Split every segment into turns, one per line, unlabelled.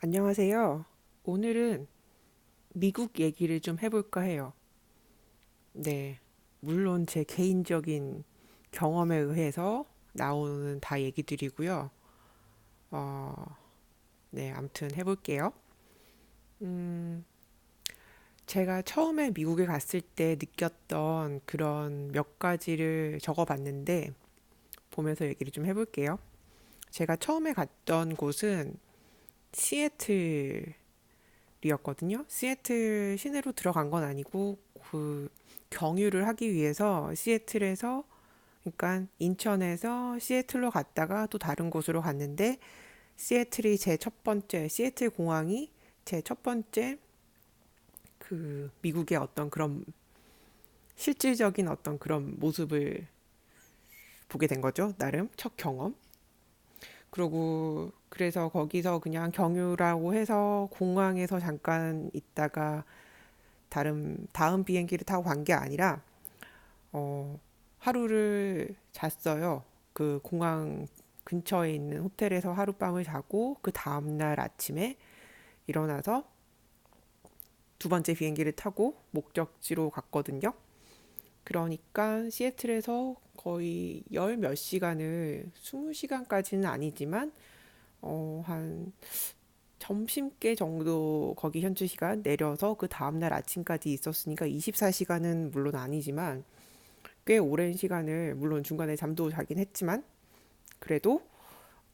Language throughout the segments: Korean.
안녕하세요. 오늘은 미국 얘기를 좀 해볼까 해요. 네. 물론 제 개인적인 경험에 의해서 나오는 다 얘기들이고요. 어, 네. 아무튼 해볼게요. 음, 제가 처음에 미국에 갔을 때 느꼈던 그런 몇 가지를 적어봤는데, 보면서 얘기를 좀 해볼게요. 제가 처음에 갔던 곳은 시애틀 이었거든요. 시애틀 시내로 들어간 건 아니고 그 경유를 하기 위해서 시애틀에서 그러니까 인천에서 시애틀로 갔다가 또 다른 곳으로 갔는데 시애틀이 제 첫 번째 시애틀 공항이 제 첫 번째 그 미국의 어떤 그런 실질적인 어떤 그런 모습을 보게 된 거죠. 나름 첫 경험. 그리고 그래서 거기서 그냥 경유라고 해서 공항에서 잠깐 있다가 다음 비행기를 타고 간 게 아니라 하루를 잤어요. 그 공항 근처에 있는 호텔에서 하룻밤을 자고 그 다음날 아침에 일어나서 두 번째 비행기를 타고 목적지로 갔거든요. 그러니까 시애틀에서 거의 열 몇 시간을 20시간까지는 아니지만 한 점심께 정도 거기 현지 시간 내려서 그 다음날 아침까지 있었으니까 24시간은 물론 아니지만 꽤 오랜 시간을 물론 중간에 잠도 자긴 했지만 그래도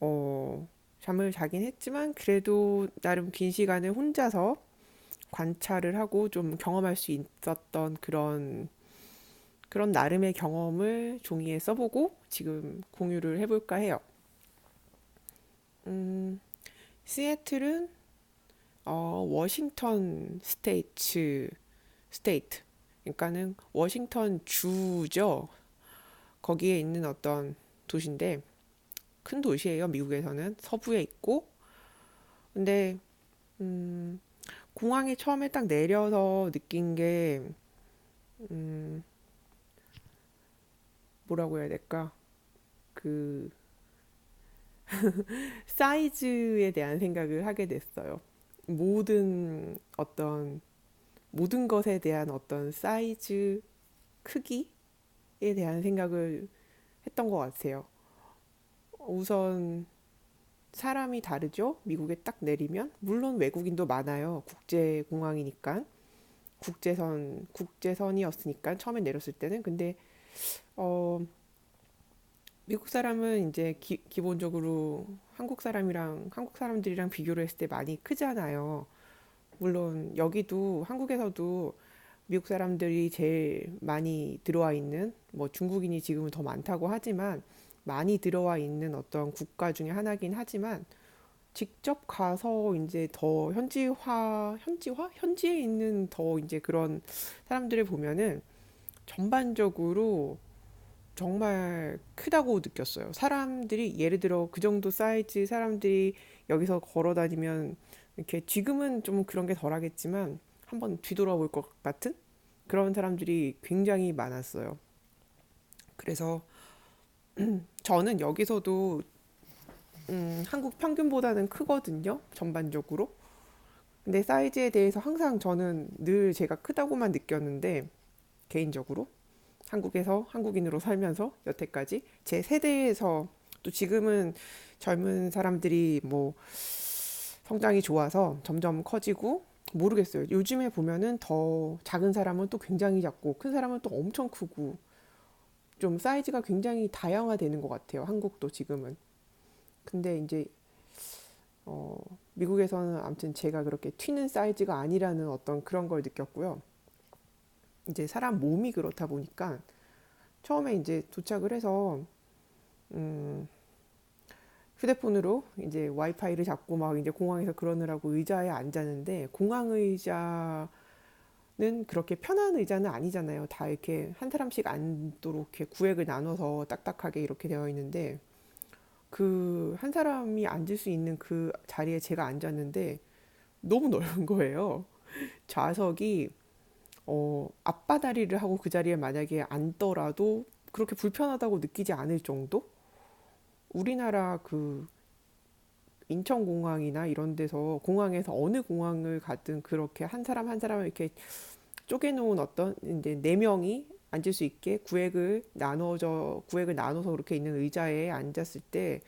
어 잠을 자긴 했지만 그래도 나름 긴 시간을 혼자서 관찰을 하고 좀 경험할 수 있었던 그런 나름의 경험을 종이에 써보고 지금 공유를 해볼까 해요. 음, 시애틀은 워싱턴 스테이트 그러니까는 워싱턴 주죠. 거기에 있는 어떤 도시인데 큰 도시예요. 미국에서는 서부에 있고 근데 음, 공항에 처음에 딱 내려서 느낀 게 뭐라고 해야 될까? 그 사이즈에 대한 생각을 하게 됐어요. 모든 어떤 모든 것에 대한 어떤 사이즈, 크기에 대한 생각을 했던 것 같아요. 우선 사람이 다르죠? 미국에 딱 내리면 물론 외국인도 많아요. 국제 공항이니까 국제선이었으니까 처음에 내렸을 때는 근데 어 미국 사람은 이제 기본적으로 한국 사람들이랑 비교를 했을 때 많이 크잖아요. 물론 여기도 한국에서도 미국 사람들이 제일 많이 들어와 있는 뭐 중국인이 지금은 더 많다고 하지만 많이 들어와 있는 어떤 국가 중에 하나긴 하지만 직접 가서 이제 더 현지에 있는 더 이제 그런 사람들을 보면은 전반적으로 정말 크다고 느꼈어요. 사람들이 예를 들어 그 정도 사이즈 사람들이 여기서 걸어 다니면 이렇게 지금은 좀 그런 게 덜하겠지만 한번 뒤돌아볼 것 같은 그런 사람들이 굉장히 많았어요. 그래서 저는 여기서도 한국 평균보다는 크거든요. 전반적으로. 근데 사이즈에 대해서 항상 저는 늘 제가 크다고만 느꼈는데 개인적으로 한국에서 한국인으로 살면서 여태까지 제 세대에서 또 지금은 젊은 사람들이 뭐 성장이 좋아서 점점 커지고 모르겠어요. 요즘에 보면은 더 작은 사람은 또 굉장히 작고 큰 사람은 또 엄청 크고 좀 사이즈가 굉장히 다양화되는 것 같아요. 한국도 지금은. 근데 이제 어, 미국에서는 아무튼 제가 그렇게 튀는 사이즈가 아니라는 어떤 그런 걸 느꼈고요. 이제 사람 몸이 그렇다 보니까 처음에 이제 도착을 해서 음, 휴대폰으로 이제 와이파이를 잡고 막 이제 공항에서 그러느라고 의자에 앉았는데 공항 의자는 그렇게 편한 의자는 아니잖아요. 다 이렇게 한 사람씩 앉도록 이렇게 구획을 나눠서 딱딱하게 이렇게 되어 있는데 그 한 사람이 앉을 수 있는 그 자리에 제가 앉았는데 너무 넓은 거예요. 좌석이 앞바다리를 하고 그 자리에 만약에 앉더라도 그렇게 불편하다고 느끼지 않을 정도? 우리나라 그 인천공항이나 이런 데서 공항에서 어느 공항을 가든 그렇게 한 사람 한 사람을 이렇게 쪼개놓은 어떤 이제 네 명이 앉을 수 있게 구획을 나눠서 그렇게 있는 의자에 앉았을 때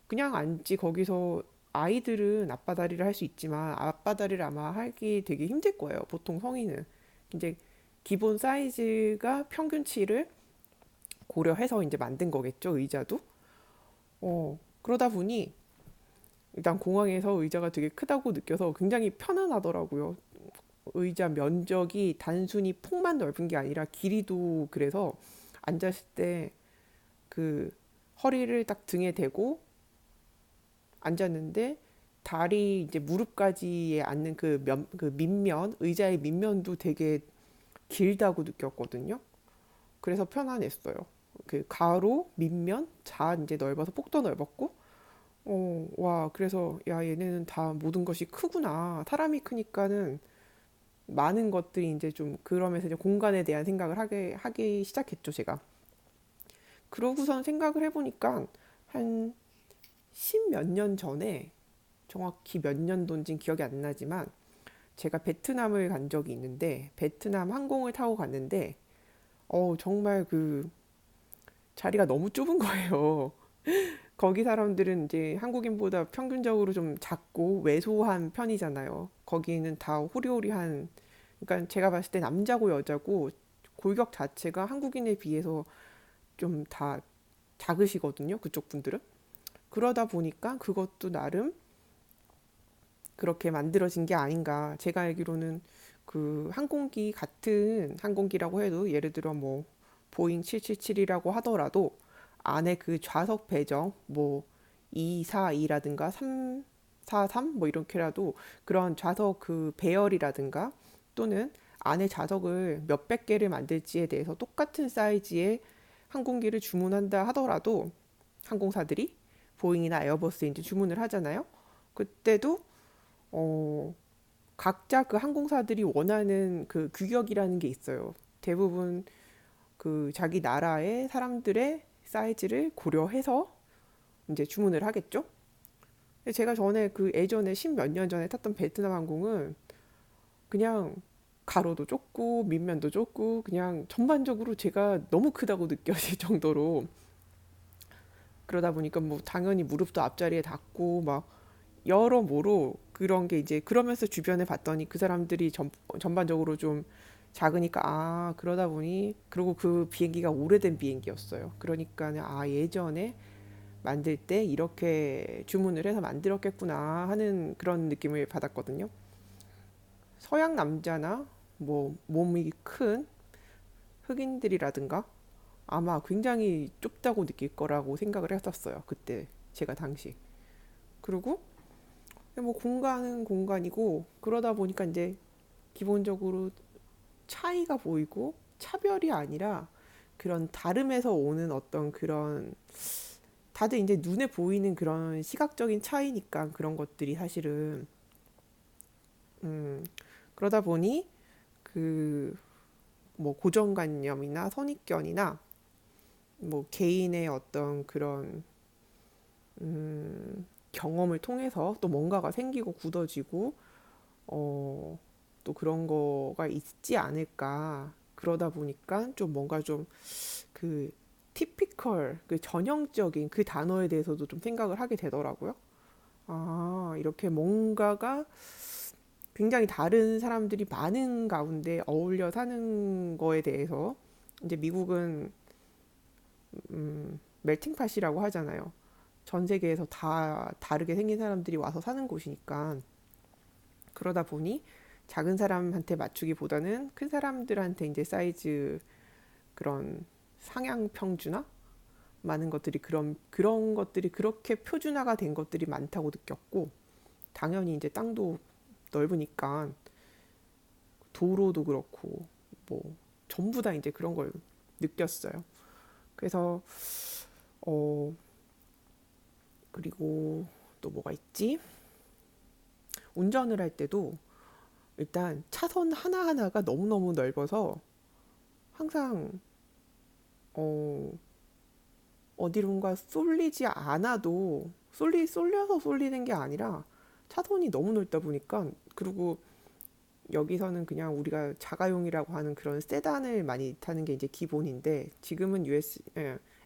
그냥 앉지 거기서 아이들은 앞바다리를 할 수 있지만 앞바다리를 아마 하기 되게 힘들 거예요. 보통 성인은 이제 기본 사이즈가 평균치를 고려해서 이제 만든 거겠죠. 의자도. 그러다 보니 일단 공항에서 의자가 되게 크다고 느껴서 굉장히 편안하더라고요. 의자 면적이 단순히 폭만 넓은 게 아니라 길이도 그래서 앉았을 때 그 허리를 딱 등에 대고 앉았는데 다리 이제 무릎까지에 앉는 그 밑면, 의자의 밑면도 되게 길다고 느꼈거든요. 그래서 편안했어요. 그 가로, 밑면, 좌 이제 넓어서 폭도 넓었고, 와, 그래서 야, 얘네는 다 모든 것이 크구나. 사람이 크니까는 많은 것들이 이제 좀 그러면서 이제 공간에 대한 생각을 하기 시작했죠, 제가. 그러고선 생각을 해보니까 한 십몇 년 전에 정확히 몇 년도인지 기억이 안 나지만 제가 베트남을 간 적이 있는데 베트남 항공을 타고 갔는데 정말 그 자리가 너무 좁은 거예요. 거기 사람들은 이제 한국인보다 평균적으로 좀 작고 왜소한 편이잖아요. 거기는 다 호리호리한 그러니까 제가 봤을 때 남자고 여자고 골격 자체가 한국인에 비해서 좀 다 작으시거든요. 그쪽 분들은. 그러다 보니까 그것도 나름 그렇게 만들어진 게 아닌가. 제가 알기로는 그 항공기 같은 항공기라고 해도 예를 들어 뭐 보잉 777이라고 하더라도 안에 그 좌석 배정 뭐 242라든가 343 뭐 이렇게라도 그런 좌석 그 배열이라든가 또는 안에 좌석을 몇백 개를 만들지에 대해서 똑같은 사이즈의 항공기를 주문한다 하더라도 항공사들이 보잉이나 에어버스에 이제 주문을 하잖아요. 그때도 어, 각자 그 항공사들이 원하는 그 규격이라는 게 있어요. 대부분 그 자기 나라의 사람들의 사이즈를 고려해서 이제 주문을 하겠죠. 제가 전에 그 예전에 십몇 년 전에 탔던 베트남 항공은 그냥 가로도 좁고 밑면도 좁고 그냥 전반적으로 제가 너무 크다고 느껴질 정도로 그러다 보니까 뭐 당연히 무릎도 앞자리에 닿고 막 여러모로 그런 게 이제 그러면서 주변에 봤더니 그 사람들이 전반적으로 좀 작으니까 그러다 보니 그리고 그 비행기가 오래된 비행기였어요. 그러니까 예전에 만들 때 이렇게 주문을 해서 만들었겠구나 하는 그런 느낌을 받았거든요. 서양 남자나 뭐 몸이 큰 흑인들이라든가 아마 굉장히 좁다고 느낄 거라고 생각을 했었어요. 그때 제가 당시. 그리고 뭐 공간은 공간이고 그러다 보니까 이제 기본적으로 차이가 보이고 차별이 아니라 그런 다름에서 오는 어떤 그런 다들 이제 눈에 보이는 그런 시각적인 차이니까 그런 것들이 사실은 음, 그러다 보니 그 뭐 고정관념이나 선입견이나 뭐 개인의 어떤 그런 경험을 통해서 또 뭔가가 생기고 굳어지고 또 그런 거가 있지 않을까. 그러다 보니까 좀 뭔가 좀 그 티피컬, 그 전형적인 그 단어에 대해서도 좀 생각을 하게 되더라고요. 이렇게 뭔가가 굉장히 다른 사람들이 많은 가운데 어울려 사는 거에 대해서 이제 미국은 멜팅팟이라고 하잖아요. 전 세계에서 다 다르게 생긴 사람들이 와서 사는 곳이니까 그러다 보니 작은 사람한테 맞추기보다는 큰 사람들한테 이제 사이즈 그런 상향 평준화 많은 것들이 그런 것들이 그렇게 표준화가 된 것들이 많다고 느꼈고 당연히 이제 땅도 넓으니까 도로도 그렇고 뭐 전부 다 이제 그런 걸 느꼈어요. 그래서 어 그리고 또 뭐가 있지? 운전을 할 때도 일단 차선 하나하나가 너무너무 넓어서 항상 어, 어디론가 쏠리지 않아도 쏠려서 쏠리는 게 아니라 차선이 너무 넓다 보니까. 그리고 여기서는 그냥 우리가 자가용이라고 하는 그런 세단을 많이 타는 게 이제 기본인데, 지금은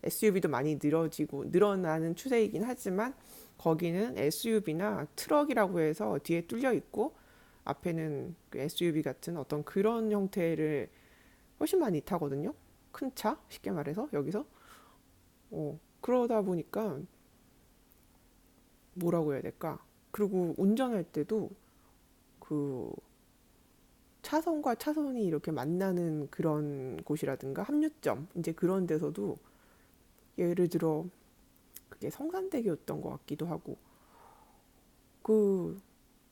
SUV도 많이 늘어나는 추세이긴 하지만, 거기는 SUV나 트럭이라고 해서 뒤에 뚫려 있고 앞에는 그 SUV 같은 어떤 그런 형태를 훨씬 많이 타거든요. 큰 차, 쉽게 말해서 여기서. 그러다 보니까 뭐라고 해야 될까? 그리고 운전할 때도 그 차선과 차선이 이렇게 만나는 그런 곳이라든가 합류점, 이제 그런 데서도, 예를 들어 그게 성산대교였던 것 같기도 하고, 그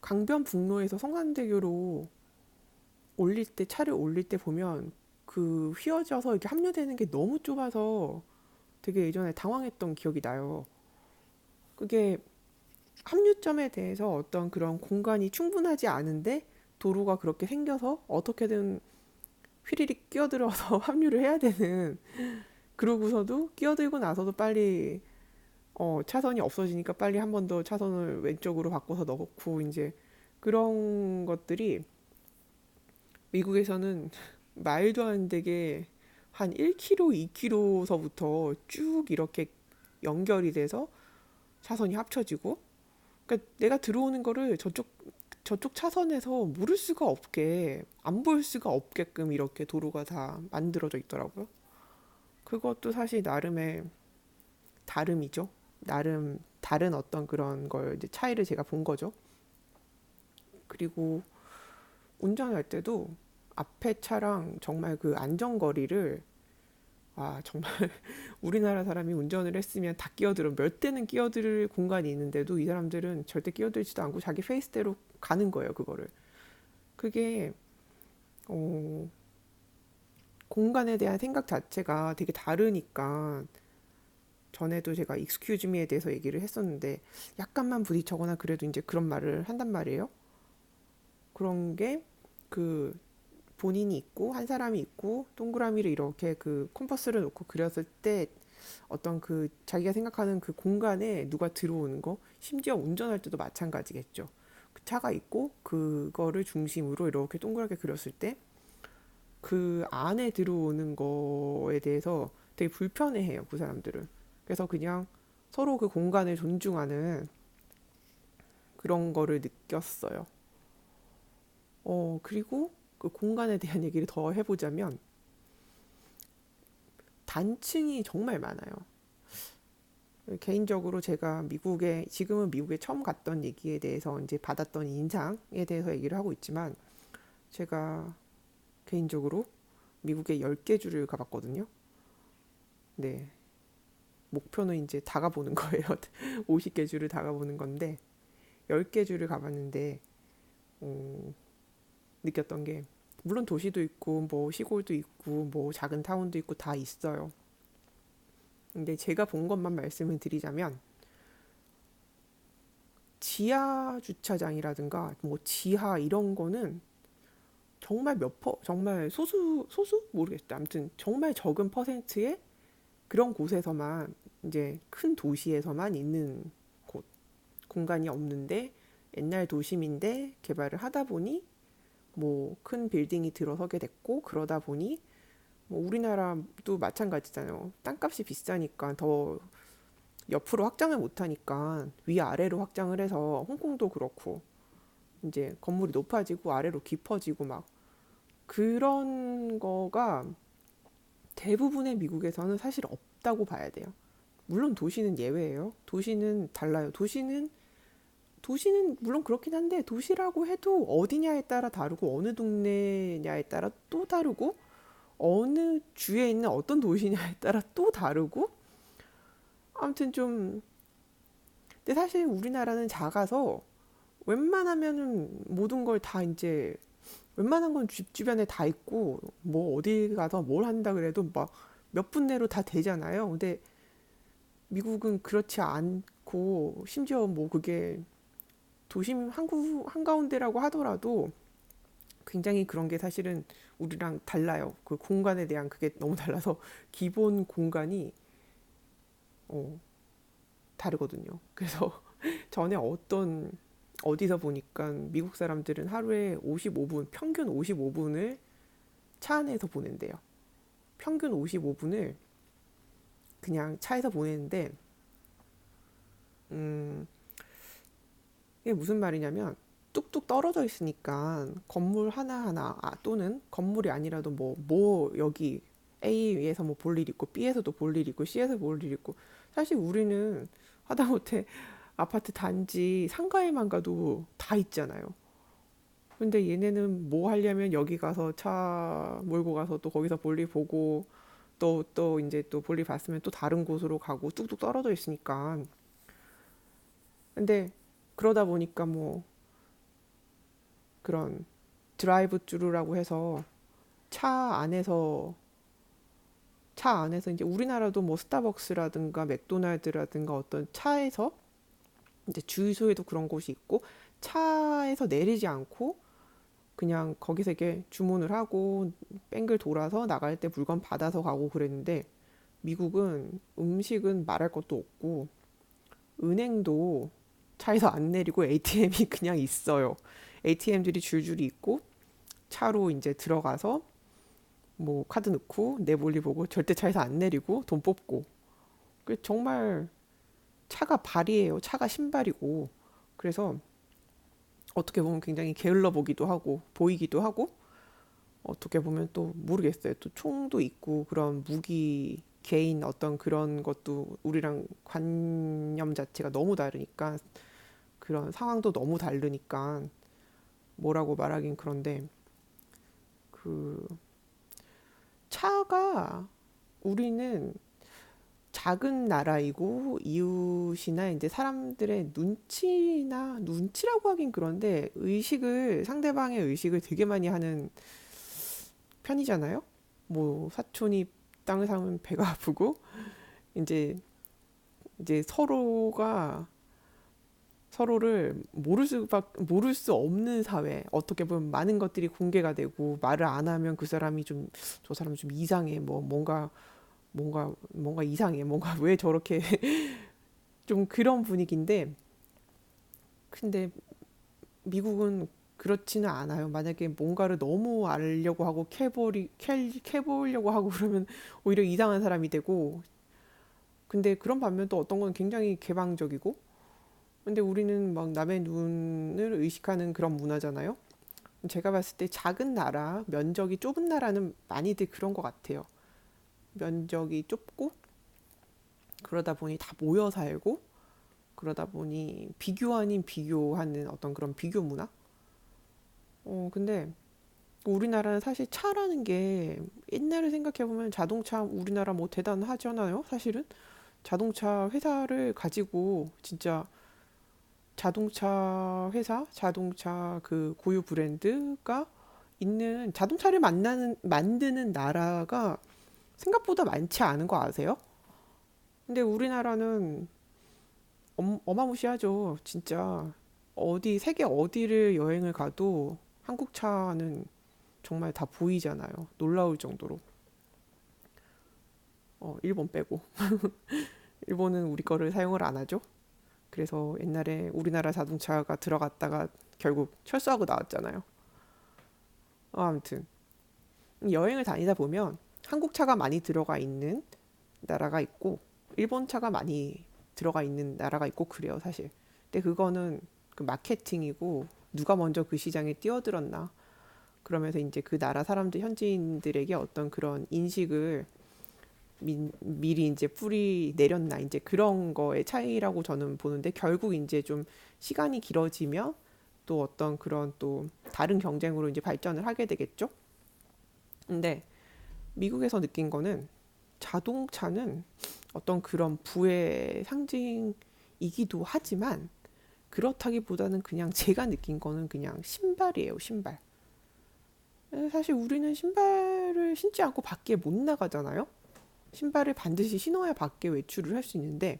강변북로에서 성산대교로 차를 올릴 때 보면 그 휘어져서 이렇게 합류되는 게 너무 좁아서 되게 예전에 당황했던 기억이 나요. 그게 합류점에 대해서 어떤 그런 공간이 충분하지 않은데 도로가 그렇게 생겨서 어떻게든 휘리릭 끼어들어서 합류를 해야 되는, 그러고서도 끼어들고 나서도 빨리 차선이 없어지니까 빨리 한 번 더 차선을 왼쪽으로 바꿔서 넣고, 이제 그런 것들이 미국에서는 말도 안 되게 한 1km, 2km서부터 쭉 이렇게 연결이 돼서 차선이 합쳐지고, 그러니까 내가 들어오는 거를 저쪽 차선에서 모를 수가 없게, 안 볼 수가 없게끔 이렇게 도로가 다 만들어져 있더라고요. 그것도 사실 나름의 다름이죠. 나름 다른 어떤 그런 걸 이제 차이를 제가 본 거죠. 그리고 운전할 때도 앞에 차랑 정말 그 안전거리를, 정말 우리나라 사람이 운전을 했으면 다 끼어들어, 몇 대는 끼어들 공간이 있는데도 이 사람들은 절대 끼어들지도 않고 자기 페이스대로 가는 거예요, 그거를. 그게 어, 공간에 대한 생각 자체가 되게 다르니까. 전에도 제가 익스큐즈 미에 대해서 얘기를 했었는데, 약간만 부딪혀거나 그래도 이제 그런 말을 한단 말이에요. 그런 게, 그 본인이 있고 한 사람이 있고 동그라미를 이렇게 그 컴퍼스를 놓고 그렸을 때 어떤 그 자기가 생각하는 그 공간에 누가 들어오는 거, 심지어 운전할 때도 마찬가지겠죠. 그 차가 있고 그거를 중심으로 이렇게 동그랗게 그렸을 때 그 안에 들어오는 거에 대해서 되게 불편해해요, 그 사람들은. 그래서 그냥 서로 그 공간을 존중하는 그런 거를 느꼈어요. 그리고 그 공간에 대한 얘기를 더 해보자면, 단층이 정말 많아요. 개인적으로 제가 지금은 미국에 처음 갔던 얘기에 대해서 이제 받았던 인상에 대해서 얘기를 하고 있지만, 제가 개인적으로 미국에 10개 주를 가봤거든요. 네. 목표는 이제 다 가보는 거예요. 50개 주를 다 가보는 건데, 10개 주를 가봤는데, 어, 느꼈던 게, 물론 도시도 있고, 뭐 시골도 있고, 뭐 작은 타운도 있고 다 있어요. 근데 제가 본 것만 말씀을 드리자면, 지하 주차장이라든가 뭐 지하 이런 거는 정말 정말 소수 모르겠다. 아무튼 정말 적은 퍼센트의 그런 곳에서만, 이제 큰 도시에서만 있는 곳, 공간이 없는데 옛날 도심인데 개발을 하다 보니 뭐 큰 빌딩이 들어서게 됐고, 그러다 보니 뭐 우리나라도 마찬가지잖아요. 땅값이 비싸니까 더 옆으로 확장을 못하니까 위아래로 확장을 해서, 홍콩도 그렇고 이제 건물이 높아지고 아래로 깊어지고 막 그런 거가 대부분의 미국에서는 사실 없다고 봐야 돼요. 물론 도시는 예외예요. 도시는 달라요. 도시는 물론 그렇긴 한데, 도시라고 해도 어디냐에 따라 다르고 어느 동네냐에 따라 또 다르고 어느 주에 있는 어떤 도시냐에 따라 또 다르고, 아무튼 좀. 근데 사실 우리나라는 작아서 웬만하면은 모든 걸 다 이제, 웬만한 건 집 주변에 다 있고, 뭐 어디 가서 뭘 한다 그래도 막 몇 분 내로 다 되잖아요. 근데 미국은 그렇지 않고, 심지어 뭐 그게 도심 한가운데라고 하더라도 굉장히 그런 게 사실은 우리랑 달라요. 그 공간에 대한 그게 너무 달라서 기본 공간이 어, 다르거든요. 그래서 전에 어디서 보니까 미국 사람들은 하루에 55분, 평균 55분을 차 안에서 보낸대요. 평균 55분을 그냥 차에서 보내는데, 음, 이게 무슨 말이냐면, 뚝뚝 떨어져 있으니까 건물 하나하나, 또는 건물이 아니라도 여기 A에서 뭐 볼 일 있고, B에서도 볼 일 있고, C에서 볼 일 있고, 사실 우리는 하다못해 아파트 단지 상가에만 가도 다 있잖아요. 근데 얘네는 뭐 하려면 여기 가서 차 몰고 가서 또 거기서 볼일 보고 또 이제 또 볼일 봤으면 또 다른 곳으로 가고 뚝뚝 떨어져 있으니까. 근데 그러다 보니까 뭐 그런 드라이브 쭈루라고 해서 차 안에서 차 안에서 이제 우리나라도 뭐 스타벅스라든가 맥도날드라든가 어떤 차에서 이제 주유소에도 그런 곳이 있고 차에서 내리지 않고 그냥 거기서 이렇게 주문을 하고 뺑글 돌아서 나갈 때 물건 받아서 가고 그랬는데 미국은 음식은 말할 것도 없고 은행도 차에서 안 내리고 ATM이 그냥 있어요. ATM들이 줄줄이 있고 차로 이제 들어가서 뭐 카드 넣고 내 볼일 보고 절대 차에서 안 내리고 돈 뽑고 정말 차가 발이에요. 차가 신발이고 그래서 어떻게 보면 굉장히 게을러 보기도 하고 보이기도 하고 어떻게 보면 또 모르겠어요. 또 총도 있고 그런 무기 개인 어떤 그런 것도 우리랑 관념 자체가 너무 다르니까 그런 상황도 너무 다르니까 뭐라고 말하긴 그런데 그 차가 우리는 작은 나라이고 이웃이나 이제 사람들의 눈치라고 하긴 그런데 상대방의 의식을 되게 많이 하는 편이잖아요. 뭐 사촌이 땅을 사면 배가 아프고 이제 서로가 서로를 모를 수 없는 사회. 어떻게 보면 많은 것들이 공개가 되고 말을 안 하면 그 사람이 좀 저 사람 좀 이상해. 뭐 뭔가 이상해. 뭔가 왜 저렇게 좀 그런 분위기인데 근데 미국은 그렇지는 않아요. 만약에 뭔가를 너무 알려고 하고 캐보려고 하고 그러면 오히려 이상한 사람이 되고 근데 그런 반면 또 어떤 건 굉장히 개방적이고 근데 우리는 막 남의 눈을 의식하는 그런 문화잖아요. 제가 봤을 때 작은 나라, 면적이 좁은 나라는 많이들 그런 것 같아요. 면적이 좁고 그러다 보니 다 모여 살고 그러다 보니 비교 아닌 비교하는 어떤 그런 비교 문화? 근데 우리나라는 사실 차라는 게 옛날에 생각해보면 자동차 우리나라 뭐 대단하잖아요. 사실은 자동차 회사를 가지고 진짜 자동차 그 고유 브랜드가 있는 자동차를 만드는 나라가 생각보다 많지 않은 거 아세요? 근데 우리나라는 어마무시하죠. 진짜 세계 어디를 여행을 가도 한국 차는 정말 다 보이잖아요. 놀라울 정도로. 일본 빼고. 일본은 우리 거를 사용을 안 하죠. 그래서 옛날에 우리나라 자동차가 들어갔다가 결국 철수하고 나왔잖아요. 아무튼 여행을 다니다 보면 한국 차가 많이 들어가 있는 나라가 있고 일본 차가 많이 들어가 있는 나라가 있고 그래요, 사실. 근데 그거는 그 마케팅이고 누가 먼저 그 시장에 뛰어들었나 그러면서 이제 그 나라 사람들 현지인들에게 어떤 그런 인식을 미리 이제 뿌리 내렸나 이제 그런 거의 차이라고 저는 보는데 결국 이제 좀 시간이 길어지면 또 어떤 그런 또 다른 경쟁으로 이제 발전을 하게 되겠죠. 근데 미국에서 느낀 거는 자동차는 어떤 그런 부의 상징이기도 하지만 그렇다기보다는 그냥 제가 느낀 거는 그냥 신발이에요, 신발. 사실 우리는 신발을 신지 않고 밖에 못 나가잖아요. 신발을 반드시 신어야 밖에 외출을 할 수 있는데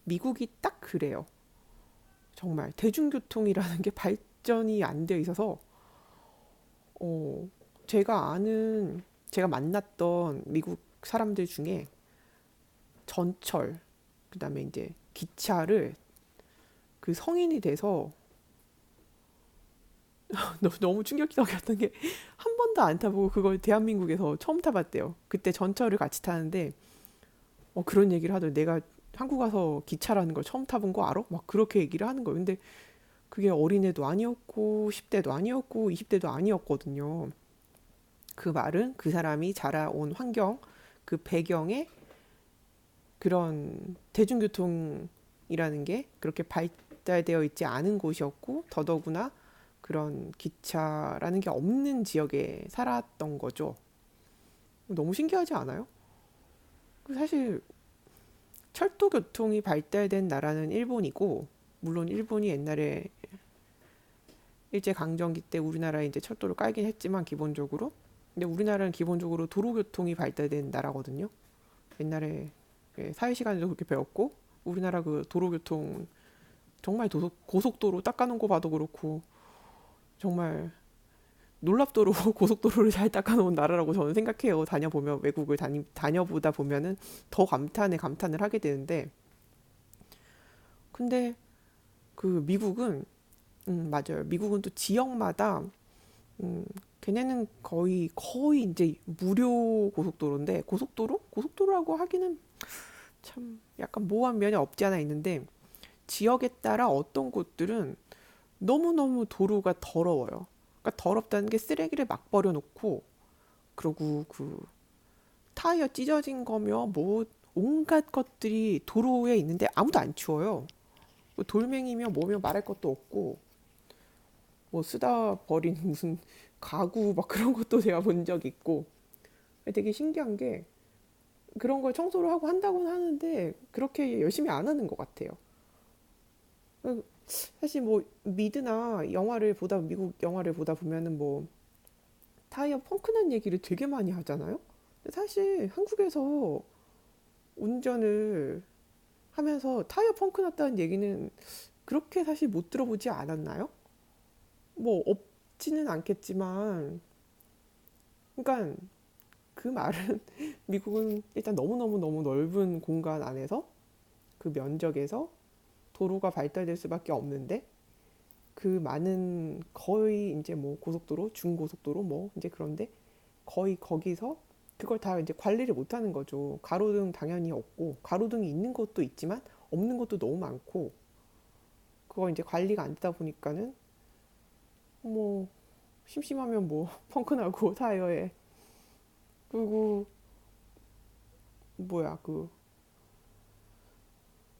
미국이 딱 그래요. 정말 대중교통이라는 게 발전이 안 되어 있어서 어, 제가 만났던 미국 사람들 중에 전철, 그다음에 이제 기차를 그 성인이 돼서 너무 충격적이었던 게 한 번도 안 타보고 그걸 대한민국에서 처음 타봤대요. 그때 전철을 같이 타는데 그런 얘기를 하더니 내가 한국 와서 기차라는 걸 처음 타본 거 알아? 막 그렇게 얘기를 하는 거예요. 근데 그게 어린애도 아니었고 10대도 아니었고 20대도 아니었거든요. 그 말은 그 사람이 자라온 환경, 그 배경에 그런 대중교통이라는 게 그렇게 발달되어 있지 않은 곳이었고 더더구나 그런 기차라는 게 없는 지역에 살았던 거죠. 너무 신기하지 않아요? 사실 철도 교통이 발달된 나라는 일본이고, 물론 일본이 옛날에 일제강점기 때 우리나라에 이제 철도를 깔긴 했지만 기본적으로, 근데 우리나라는 기본적으로 도로교통이 발달된 나라거든요. 옛날에 사회시간에도 그렇게 배웠고, 우리나라 그 도로교통 정말 고속도로 닦아놓은 거 봐도 그렇고 정말 놀랍도록 고속도로를 잘 닦아놓은 나라라고 저는 생각해요. 다녀보면 외국을 다녀보다 보면은 더 감탄을 하게 되는데, 근데 그 미국은 맞아요. 미국은 또 지역마다 걔네는 거의 이제 무료 고속도로인데, 고속도로라고 하기는 참 약간 모호한 면이 없지 않아 있는데, 지역에 따라 어떤 곳들은 너무너무 도로가 더러워요. 그러니까 더럽다는 게 쓰레기를 막 버려놓고, 그리고 그 타이어 찢어진 거며 뭐 온갖 것들이 도로에 있는데 아무도 안 치워요. 뭐 돌멩이며 뭐며 말할 것도 없고, 뭐 쓰다 버린 무슨 가구 막 그런 것도 제가 본 적 있고, 되게 신기한 게 그런 걸 청소를 하고 한다고는 하는데 그렇게 열심히 안 하는 것 같아요. 사실 뭐 미드나 미국 영화를 보다 보면은 뭐 타이어 펑크난 얘기를 되게 많이 하잖아요. 근데 사실 한국에서 운전을 하면서 타이어 펑크 났다는 얘기는 그렇게 사실 못 들어보지 않았나요? 뭐 없지는 않겠지만, 그러니까 그 말은 미국은 일단 너무너무 넓은 공간 안에서 그 면적에서 도로가 발달될 수밖에 없는데, 그 많은 거의 이제 뭐 고속도로, 중고속도로 뭐 이제 그런데 거의 거기서 그걸 다 이제 관리를 못 하는 거죠. 가로등 당연히 없고, 가로등이 있는 것도 있지만 없는 것도 너무 많고, 그거 이제 관리가 안 되다 보니까는 뭐 심심하면 뭐 펑크 나고 타이어에. 그리고 뭐야, 그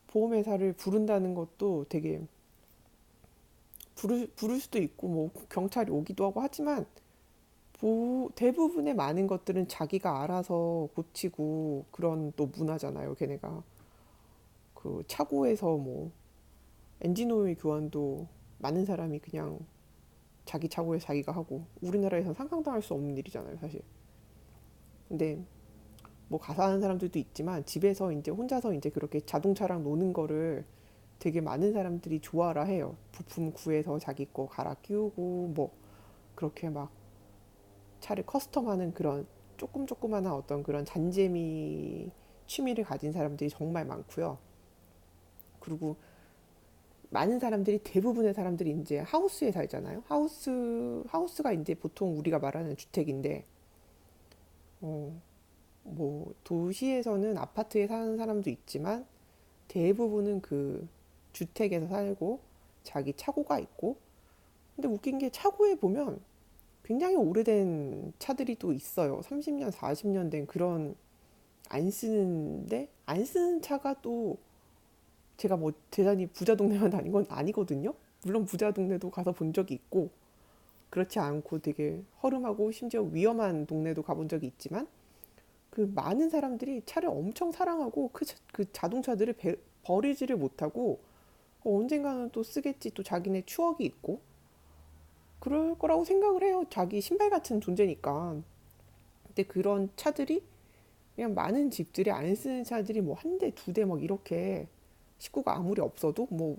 보험회사를 부른다는 것도 되게 부를 수도 있고 뭐 경찰이 오기도 하고 하지만, 대부분의 많은 것들은 자기가 알아서 고치고 그런 또 문화잖아요. 걔네가 그 차고에서 뭐 엔진 오일 교환도 많은 사람이 그냥 자기 차고에서 자기가 하고, 우리나라에선 상상도 할 수 없는 일이잖아요, 사실. 근데 뭐 가사하는 사람들도 있지만 집에서 이제 혼자서 이제 그렇게 자동차랑 노는 거를 되게 많은 사람들이 좋아라 해요. 부품 구해서 자기 거 갈아 끼우고 뭐 그렇게 막 차를 커스텀하는 그런 조그마한 어떤 그런 잔재미 취미를 가진 사람들이 정말 많고요. 그리고 많은 사람들이, 대부분의 사람들이 이제 하우스에 살잖아요. 하우스가 이제 보통 우리가 말하는 주택인데, 어, 뭐 도시에서는 아파트에 사는 사람도 있지만 대부분은 그 주택에서 살고 자기 차고가 있고, 근데 웃긴 게 차고에 보면 굉장히 오래된 차들이 또 있어요. 30년, 40년 된 그런, 안 쓰는 차가 또, 제가 뭐 대단히 부자 동네만 다닌 건 아니거든요. 물론 부자 동네도 가서 본 적이 있고, 그렇지 않고 되게 허름하고 심지어 위험한 동네도 가본 적이 있지만, 그 많은 사람들이 차를 엄청 사랑하고 그 자동차들을 버리지를 못하고 언젠가는 또 쓰겠지, 또 자기네 추억이 있고 그럴 거라고 생각을 해요. 자기 신발 같은 존재니까. 근데 그런 차들이, 그냥 많은 집들이 안 쓰는 차들이 뭐 한 대, 두 대 막 이렇게, 식구가 아무리 없어도 뭐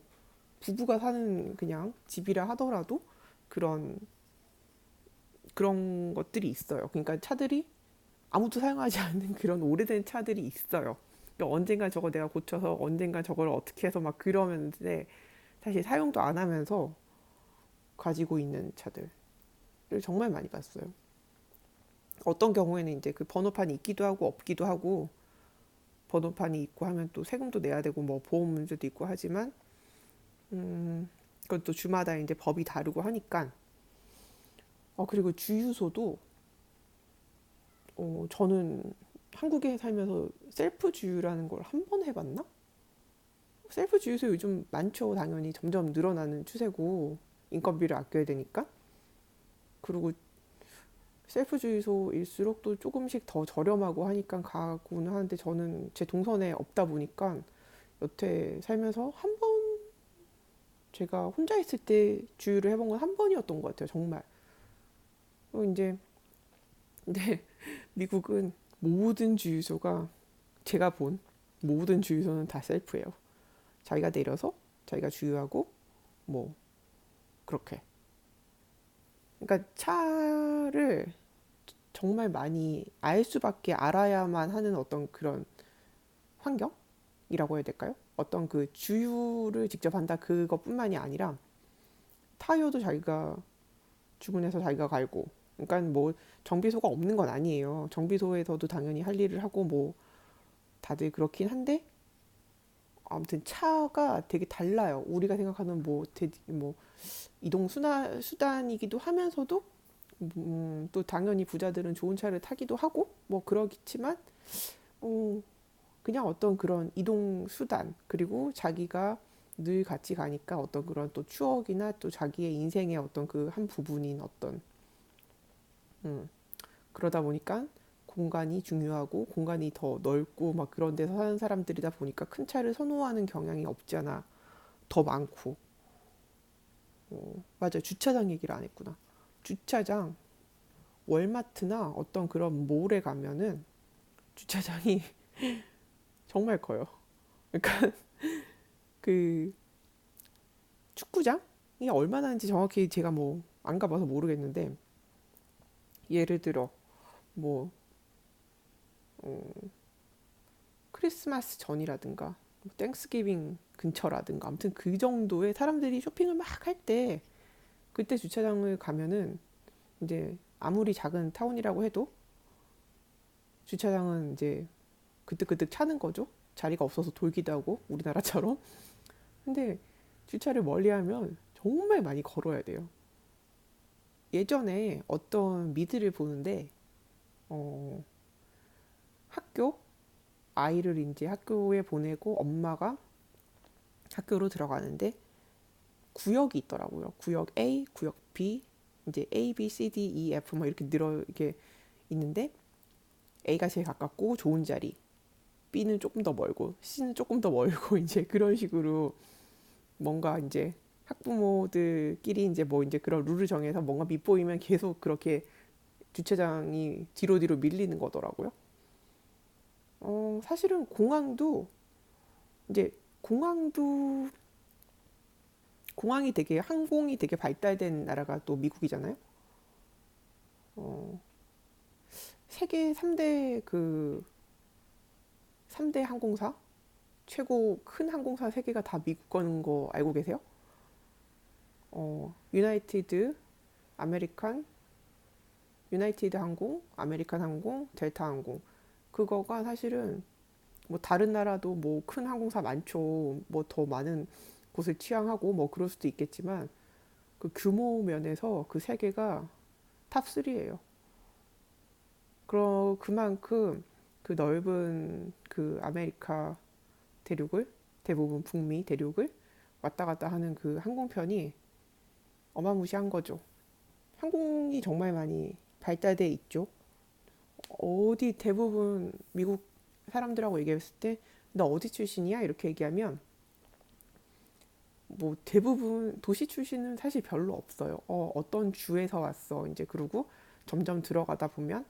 부부가 사는 그냥 집이라 하더라도 그런 것들이 있어요. 그러니까 차들이 아무도 사용하지 않는 그런 오래된 차들이 있어요. 언젠간 저거 내가 고쳐서 언젠간 저걸 어떻게 해서 막 그러면서 사실 사용도 안 하면서 가지고 있는 차들을 정말 많이 봤어요. 어떤 경우에는 이제 그 번호판이 있기도 하고 없기도 하고, 번호판이 있고 하면 또 세금도 내야 되고 뭐 보험 문제도 있고 하지만 그건 또 주마다 이제 법이 다르고 하니까. 그리고 주유소도 저는 한국에 살면서 셀프 주유라는 걸 한 번 해봤나? 셀프 주유소 요즘 많죠. 당연히 점점 늘어나는 추세고 인건비를 아껴야 되니까. 그리고 셀프 주유소일수록 또 조금씩 더 저렴하고 하니까 가고는 하는데, 저는 제 동선에 없다 보니까 여태 살면서 한 번, 제가 혼자 있을 때 주유를 해본 건 한 번이었던 것 같아요. 정말. 이제 근데 미국은 모든 주유소가, 제가 본 모든 주유소는 다 셀프예요. 자기가 내려서 자기가 주유하고 뭐 그렇게. 그러니까 차를 정말 많이 알 수밖에, 알아야만 하는 어떤 그런 환경이라고 해야 될까요? 어떤 그 주유를 직접 한다 그것뿐만이 아니라 타이어도 자기가 주문해서 자기가 갈고. 그러니까 뭐 정비소가 없는 건 아니에요. 정비소에서도 당연히 할 일을 하고 뭐 다들 그렇긴 한데, 아무튼 차가 되게 달라요. 우리가 생각하는 뭐 이동 수단이기도 하면서도 또 당연히 부자들은 좋은 차를 타기도 하고 뭐 그렇지만, 어, 그냥 어떤 그런 이동 수단, 그리고 자기가 늘 같이 가니까 어떤 그런 또 추억이나 또 자기의 인생의 어떤 그 한 부분인 어떤, 음, 그러다 보니까 공간이 중요하고 공간이 더 넓고 막 그런 데서 사는 사람들이다 보니까 큰 차를 선호하는 경향이 없지 않아 더 많고. 맞아, 주차장 얘기를 안 했구나. 주차장, 월마트나 어떤 그런 몰에 가면은 주차장이 정말 커요. 그러니까 그 축구장이 얼마나 인지 정확히 제가 뭐 안 가봐서 모르겠는데, 예를 들어 뭐 크리스마스 전이라든가 땡스기빙 근처라든가 아무튼 그 정도의 사람들이 쇼핑을 막 할 때, 그때 주차장을 가면은 이제 아무리 작은 타운이라고 해도 주차장은 이제 그득그득 차는 거죠. 자리가 없어서 돌기도 하고 우리나라처럼. 근데 주차를 멀리하면 정말 많이 걸어야 돼요. 예전에 어떤 미드를 보는데, 어, 학교 아이를 이제 학교에 보내고 엄마가 학교로 들어가는데 구역이 있더라고요. 구역 A, 구역 B, 이제 A, B, C, D, E, F 뭐 이렇게 늘어 이게 있는데, A가 제일 가깝고 좋은 자리, B는 조금 더 멀고 C는 조금 더 멀고 이제 그런 식으로 뭔가 이제 학부모들끼리 이제 뭐 이제 그런 룰을 정해서 뭔가 밉보이면 계속 그렇게 주차장이 뒤로 밀리는 거더라고요. 사실은 이제 공항도 공항이 되게 항공이 되게 발달된 나라가 또 미국이잖아요. 어, 세계 3대 그 3대 항공사, 최고 큰 항공사 3개가 다 미국 거는 거 알고 계세요? 유나이티드, 아메리칸, 유나이티드 항공, 아메리칸 항공, 델타 항공. 그거가 사실은 뭐 다른 나라도 뭐 큰 항공사 많죠. 뭐 더 많은 곳을 취항하고 뭐 그럴 수도 있겠지만, 그 규모 면에서 그 3개가 탑3예요. 그만큼 그 넓은 그 아메리카 대륙을, 대부분 북미 대륙을 왔다 갔다 하는 그 항공편이 어마무시한 거죠. 항공이 정말 많이 발달돼 있죠. 어디 대부분 미국 사람들하고 얘기했을 때 너 어디 출신이야? 이렇게 얘기하면 뭐 대부분 도시 출신은 사실 별로 없어요. 어떤 주에서 왔어. 이제 그러고 점점 들어가다 보면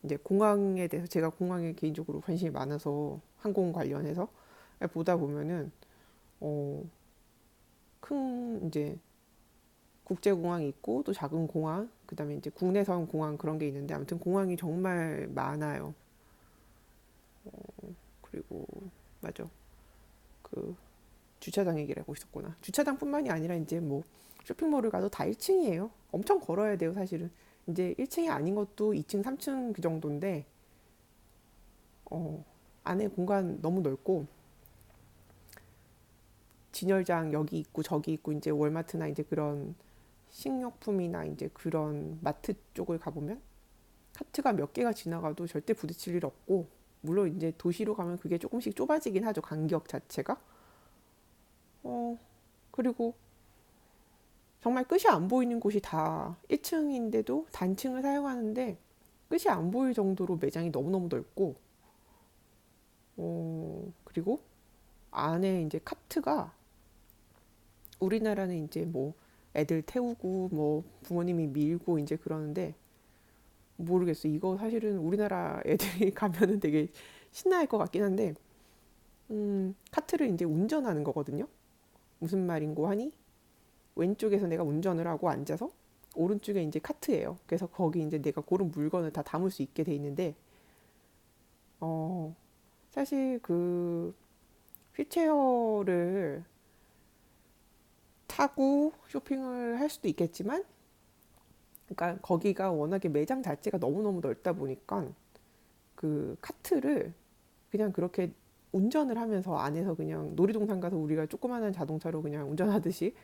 이제 공항에 대해서, 제가 공항에 개인적으로 관심이 많아서 항공 관련해서 보다 보면은 어, 큰 이제 국제공항이 있고 또 작은 공항, 그다음에 이제 국내선 공항 그런 게 있는데, 아무튼 공항이 정말 많아요. 그리고 맞아. 그 주차장 얘기를 하고 있었구나. 주차장뿐만이 아니라 이제 뭐 쇼핑몰을 가도 다 1층이에요. 엄청 걸어야 돼요, 사실은. 이제 1층이 아닌 것도 2층, 3층 그 정도인데 어, 안에 공간 너무 넓고 진열장 여기 있고 저기 있고 이제 월마트나 이제 그런 식료품이나 이제 그런 마트 쪽을 가보면 카트가 몇 개가 지나가도 절대 부딪힐 일 없고 물론 이제 도시로 가면 그게 조금씩 좁아지긴 하죠. 간격 자체가. 어, 그리고 정말 끝이 안 보이는 곳이 다 1층인데도 단층을 사용하는데 끝이 안 보일 정도로 매장이 너무너무 넓고 그리고 안에 이제 카트가 우리나라는 이제 뭐 애들 태우고 뭐 부모님이 밀고 이제 그러는데 모르겠어. 이거 사실은 우리나라 애들이 가면은 되게 신나할 것 같긴 한데 카트를 이제 운전하는 거거든요. 무슨 말인고 하니 왼쪽에서 내가 운전을 하고 앉아서 오른쪽에 이제 카트예요. 그래서 거기 이제 내가 고른 물건을 다 담을 수 있게 돼 있는데 어 사실 그 휠체어를 타고 쇼핑을 할 수도 있겠지만 그러니까 거기가 워낙에 매장 자체가 너무너무 넓다 보니까 그 카트를 그냥 그렇게 운전을 하면서 안에서 그냥 놀이동산 가서 우리가 조그마한 자동차로 그냥 운전하듯이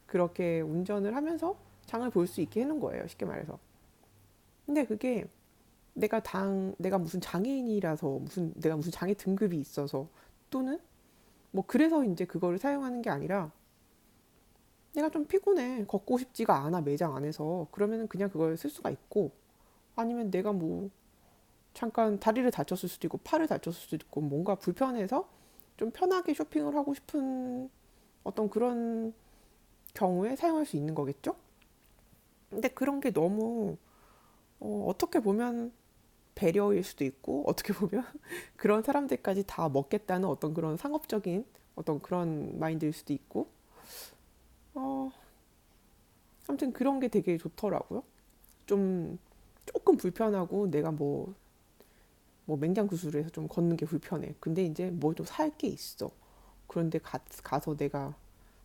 그렇게 운전을 하면서 장을 볼 수 있게 해놓은 거예요. 쉽게 말해서. 근데 그게 내가 무슨 장애인이라서 내가 무슨 장애 등급이 있어서 또는 뭐 그래서 이제 그거를 사용하는 게 아니라 내가 좀 피곤해. 걷고 싶지가 않아. 매장 안에서. 그러면은 그냥 그걸 쓸 수가 있고 아니면 내가 뭐 잠깐 다리를 다쳤을 수도 있고 팔을 다쳤을 수도 있고 뭔가 불편해서 좀 편하게 쇼핑을 하고 싶은 어떤 그런 경우에 사용할 수 있는 거겠죠? 근데 그런 게 너무 어떻게 보면 배려일 수도 있고 어떻게 보면 그런 사람들까지 다 먹겠다는 어떤 그런 상업적인 어떤 그런 마인드일 수도 있고 어, 아무튼 그런 게 되게 좋더라고요. 좀 조금 불편하고 내가 뭐 맹장구슬을 해서 좀 걷는 게 불편해. 근데 이제 뭐 좀 살 게 있어. 그런데 가서 내가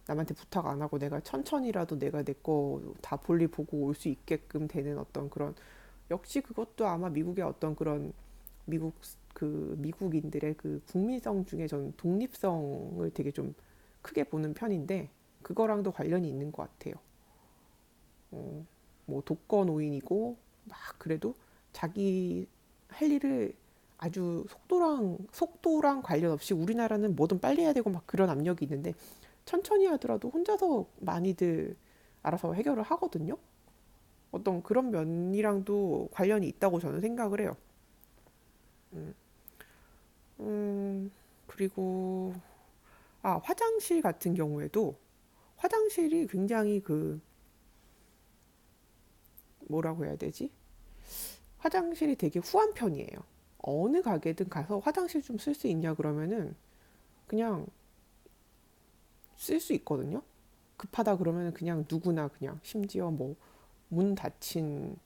남한테 부탁 안 하고 내가 천천히라도 내가 내 거 다 볼일 보고 올 수 있게끔 되는 어떤 그런 역시 그것도 아마 미국의 어떤 그런 미국 미국인들의 그 국민성 중에 전 독립성을 되게 좀 크게 보는 편인데 그거랑도 관련이 있는 것 같아요. 어, 뭐 독거노인이고 막 그래도 자기 할 일을 아주 속도랑 관련 없이 우리나라는 뭐든 빨리 해야 되고 막 그런 압력이 있는데 천천히 하더라도 혼자서 많이들 알아서 해결을 하거든요. 어떤 그런 면이랑도 관련이 있다고 저는 생각을 해요. 음, 그리고 화장실 같은 경우에도 화장실이 굉장히 그 뭐라고 해야 되지? 화장실이 되게 후한 편이에요. 어느 가게든 가서 화장실 좀 쓸 수 있냐 그러면은 그냥 쓸 수 있거든요. 급하다 그러면은 그냥 누구나 그냥 심지어 뭐 문 닫힌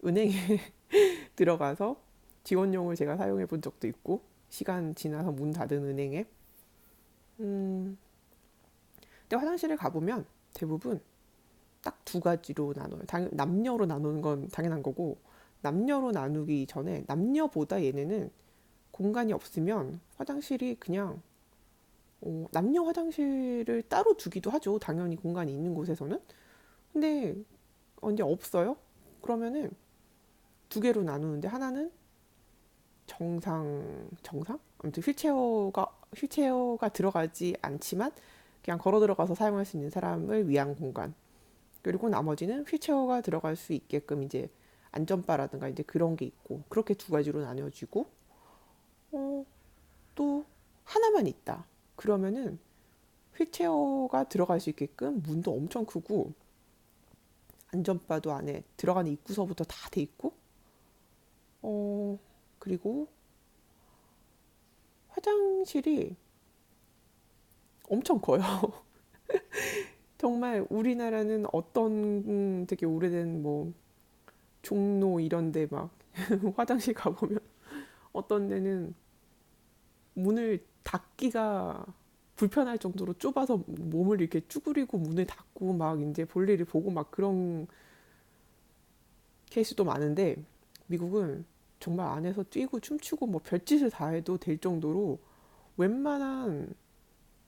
은행에 들어가서 지원용을 제가 사용해 본 적도 있고 시간 지나서 문 닫은 은행에 음, 근데 화장실을 가보면 대부분 딱 두 가지로 나눠요. 남녀로 나누는 건 당연한 거고 남녀로 나누기 전에 남녀보다 얘네는 공간이 없으면 화장실이 그냥 남녀 화장실을 따로 두기도 하죠. 당연히 공간이 있는 곳에서는. 근데 이제 없어요. 그러면은 두 개로 나누는데 하나는 정상? 아무튼 휠체어가 들어가지 않지만 그냥 걸어 들어가서 사용할 수 있는 사람을 위한 공간. 그리고 나머지는 휠체어가 들어갈 수 있게끔 이제 안전바라든가 이제 그런 게 있고 그렇게 두 가지로 나뉘어지고 어, 또 하나만 있다. 그러면은 휠체어가 들어갈 수 있게끔 문도 엄청 크고 안전바도 안에 들어가는 입구서부터 다 돼 있고 어, 그리고 화장실이 엄청 커요. 정말 우리나라는 어떤 되게 오래된 뭐 종로 이런 데 막 화장실 가보면 어떤 데는 문을 닫기가 불편할 정도로 좁아서 몸을 이렇게 쭈그리고 문을 닫고 막 이제 볼일을 보고 막 그런 케이스도 많은데, 미국은 정말 안에서 뛰고 춤추고 뭐 별짓을 다 해도 될 정도로 웬만한,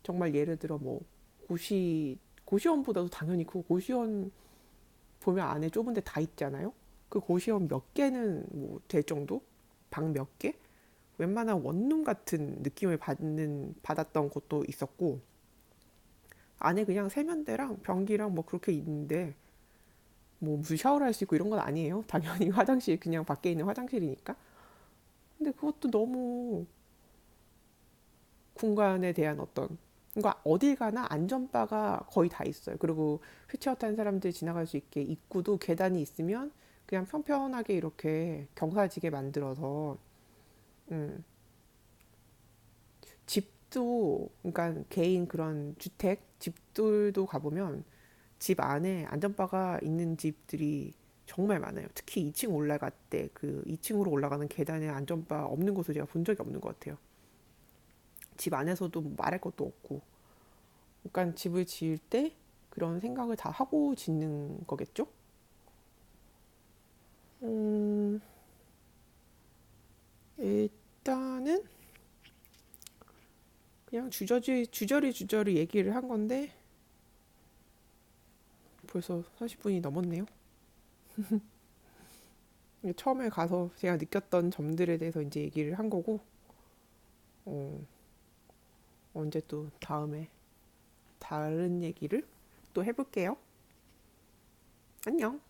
정말 예를 들어 뭐 고시원보다도 당연히 그 고시원 보면 안에 좁은 데 다 있잖아요. 그 고시원 몇 개는 뭐 될 정도? 방 몇 개? 웬만한 원룸 같은 느낌을 받았던 곳도 있었고, 안에 그냥 세면대랑 변기랑 뭐 그렇게 있는데 뭐 무슨 샤워를 할 수 있고 이런 건 아니에요. 당연히 화장실, 그냥 밖에 있는 화장실이니까. 근데 그것도 너무 공간에 대한 어떤, 그러니까 어딜 가나 안전바가 거의 다 있어요. 그리고 휠체어 탄 사람들 지나갈 수 있게 입구도 계단이 있으면 그냥 평평하게 이렇게 경사지게 만들어서, 음, 집도, 그러니까 개인 그런 주택 집들도 가보면 집 안에 안전바가 있는 집들이 정말 많아요. 특히 2층 올라갈 때 그 2층으로 올라가는 계단에 안전바 없는 곳을 제가 본 적이 없는 것 같아요. 집 안에서도 말할 것도 없고. 그러니까 집을 지을 때 그런 생각을 다 하고 짓는 거겠죠? 음, 일단은 그냥 주저리 얘기를 한 건데 벌써 30분이 넘었네요. 처음에 가서 제가 느꼈던 점들에 대해서 이제 얘기를 한 거고, 어, 언제 또 다음에 다른 얘기를 또 해볼게요. 안녕.